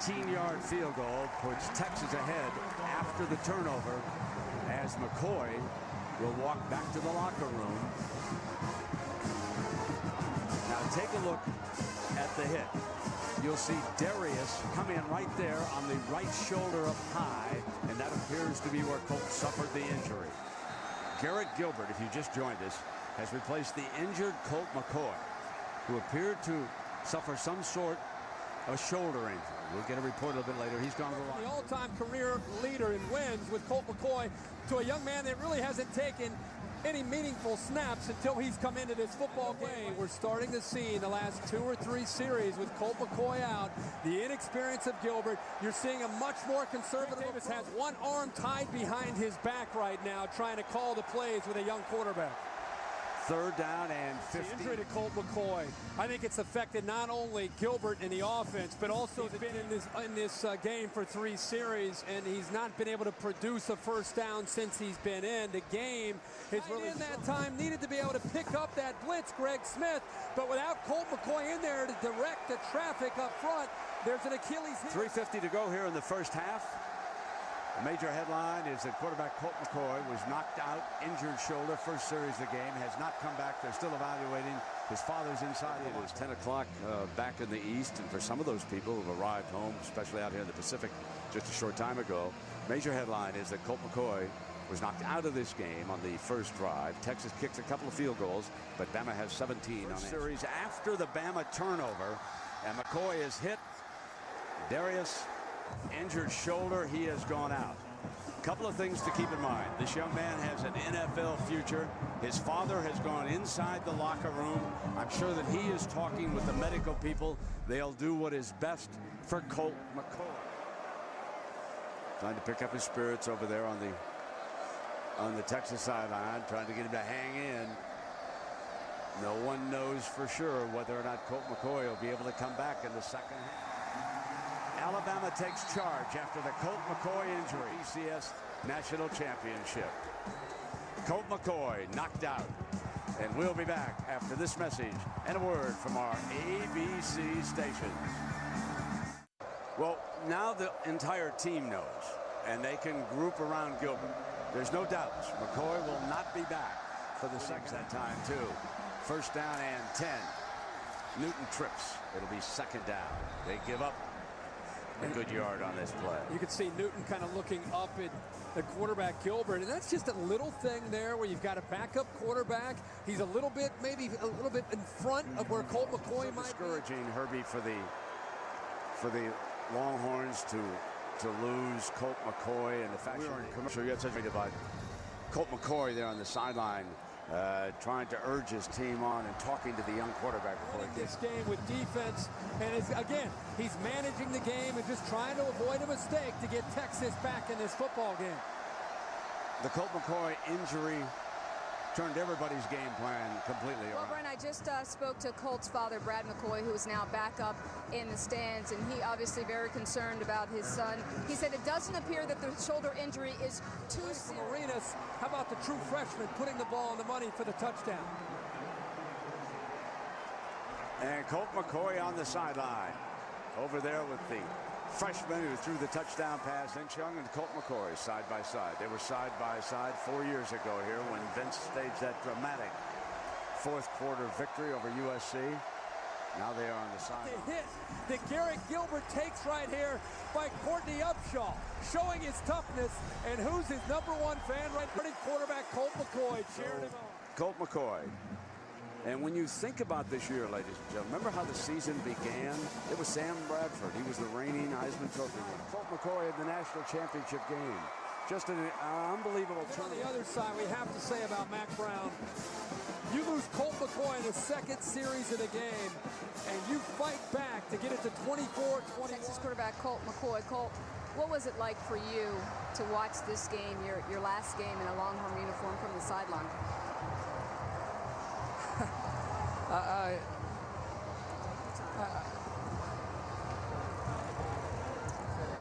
18-yard field goal puts Texas ahead after the turnover as McCoy will walk back to the locker room. Now take a look at the hit. You'll see Darius come in right there on the right shoulder up high, and that appears to be where Colt suffered the injury. Garrett Gilbert, if you just joined us, has replaced the injured Colt McCoy, who appeared to suffer some sort of shoulder injury. We'll get a report a little bit later. He's gone to the line. The all-time career leader in wins with Colt McCoy, to a young man that really hasn't taken any meaningful snaps until he's come into this football game. We're starting to see in the last 2 or 3 series with Colt McCoy out, the inexperience of Gilbert. You're seeing a much more conservative. Davis has one arm tied behind his back right now, trying to call the plays with a young quarterback. 3rd down and 50. Injury to Colt McCoy. I think it's affected not only Gilbert in the offense, but also he's been in this game for 3 series, and he's not been able to produce a first down since he's been in. The game has really in that time needed to be able to pick up that blitz, Greg Smith, but without Colt McCoy in there to direct the traffic up front, there's an Achilles heel. 3:50 to go here in the first half. The major headline is that quarterback Colt McCoy was knocked out, injured shoulder, first series of the game, has not come back. They're still evaluating. His father's inside. It is 10 o'clock back in the east, and for some of those people who've arrived home, especially out here in the Pacific just a short time ago, major headline is that Colt McCoy was knocked out of this game on the first drive. Texas kicked a couple of field goals, but Bama has 17 on series after the Bama turnover, and McCoy is hit. Darius, injured shoulder, he has gone out. A couple of things to keep in mind. This young man has an NFL future. His father has gone inside the locker room. I'm sure that he is talking with the medical people. They'll do what is best for Colt McCoy. Trying to pick up his spirits over there on the Texas sideline, trying to get him to hang in. No one knows for sure whether or not Colt McCoy will be able to come back in the second half. Alabama takes charge after the Colt McCoy injury. BCS National Championship. Colt McCoy knocked out. And we'll be back after this message and a word from our ABC stations. Well, now the entire team knows, and they can group around Gilbert. There's no doubt McCoy will not be back for the second that time, too. First down and 10. Newton trips. It'll be second down. They give up a good yard on this play. You can see Newton kind of looking up at the quarterback Gilbert, and that's just a little thing there where you've got a backup quarterback. He's a little bit, maybe a little bit in front of where Colt McCoy might discouraging be. Herbie for the Longhorns to lose Colt McCoy, and the fact we were in commercial. You had such a about Colt McCoy there on the sideline, trying to urge his team on and talking to the young quarterback before this game with defense, and again, he's managing the game and just trying to avoid a mistake to get Texas back in this football game. The Colt McCoy injury turned everybody's game plan completely around. Well, Brent, I just spoke to Colt's father, Brad McCoy, who is now back up in the stands, and he obviously very concerned about his son. He said it doesn't appear that the shoulder injury is too serious. Arenas, how about the true freshman putting the ball on the money for the touchdown? And Colt McCoy on the sideline. Over there with the freshman who threw the touchdown pass, Vince Young and Colt McCoy side by side. They were side by side 4 years ago here when Vince staged that dramatic fourth quarter victory over USC. Now they are on the side. The hit that Garrett Gilbert takes right here by Courtney Upshaw, showing his toughness, and who's his #1 fan right now? Quarterback Colt McCoy cheering him on. Colt McCoy. And when you think about this year, ladies and gentlemen, remember how the season began? It was Sam Bradford. He was the reigning Heisman Trophy winner. Colt McCoy in the national championship game. Just an unbelievable turn. On the other side, we have to say about Mack Brown, you lose Colt McCoy in the second series of the game, and you fight back to get it to 24-21. Texas quarterback Colt McCoy. Colt, what was it like for you to watch this game, your last game in a Longhorn uniform from the sideline?